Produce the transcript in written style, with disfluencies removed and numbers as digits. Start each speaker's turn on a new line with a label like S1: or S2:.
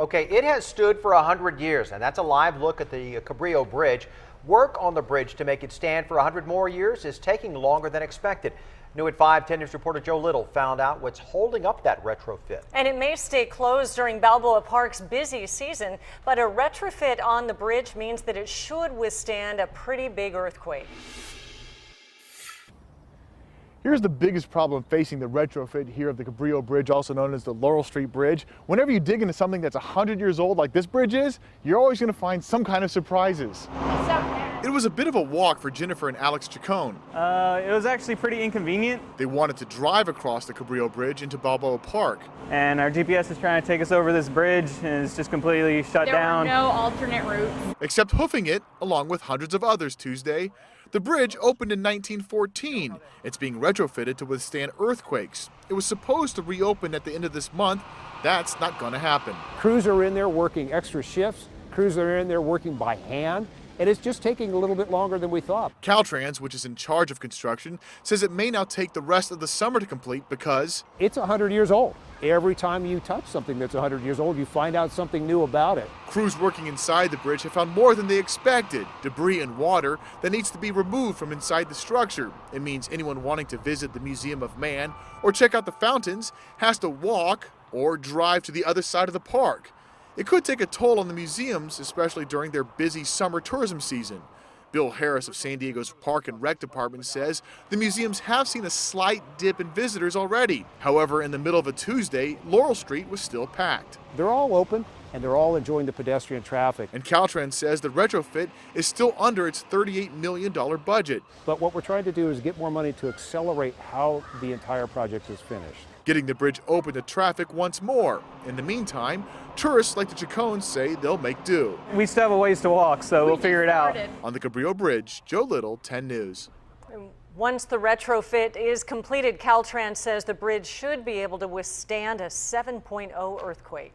S1: Okay, it has stood for 100 years, and that's a live look at the Cabrillo Bridge. Work on the bridge to make it stand for 100 more years is taking longer than expected. New at 5, 10 News reporter Joe Little found out what's holding up that retrofit.
S2: And it may stay closed during Balboa Park's busy season, but a retrofit on the bridge means that it should withstand a pretty big earthquake.
S3: Here's the biggest problem facing the retrofit here of the Cabrillo Bridge, also known as the Laurel Street Bridge. Whenever you dig into something that's 100 years old like this bridge is, you're always going to find some kind of surprises. It was a bit of a walk for Jennifer and Alex Chacon.
S4: It was actually pretty inconvenient.
S3: They wanted to drive across the Cabrillo Bridge into Balboa Park.
S4: And our GPS is trying to take us over this bridge and it's just completely shut down.
S5: There were no alternate routes.
S3: Except hoofing it, along with hundreds of others Tuesday. The bridge opened in 1914. It's being retrofitted to withstand earthquakes. It was supposed to reopen at the end of this month. That's not going to happen.
S6: Crews are in there working extra shifts. Crews are in there working by hand. And it's just taking a little bit longer than we thought.
S3: Caltrans, which is in charge of construction, says it may now take the rest of the summer to complete because
S6: it's 100 years old. Every time you touch something that's 100 years old, you find out something new about it.
S3: Crews working inside the bridge have found more than they expected. Debris and water that needs to be removed from inside the structure. It means anyone wanting to visit the Museum of Man or check out the fountains has to walk or drive to the other side of the park. It could take a toll on the museums, especially during their busy summer tourism season. Bill Harris of San Diego's Park and Rec Department says the museums have seen a slight dip in visitors already. However, in the middle of a Tuesday, Laurel Street was still packed.
S6: They're all open and they're all enjoying the pedestrian traffic.
S3: And Caltrans says the retrofit is still under its $38 million budget.
S6: But what we're trying to do is get more money to accelerate how the entire project is finished.
S3: Getting the bridge open to traffic once more. In the meantime, tourists like the Chacons say they'll make do.
S4: We still have a ways to walk, so we'll figure it out.
S3: On the Cabrillo Bridge, Joe Little, 10 News.
S2: Once the retrofit is completed, Caltrans says the bridge should be able to withstand a 7.0 earthquake.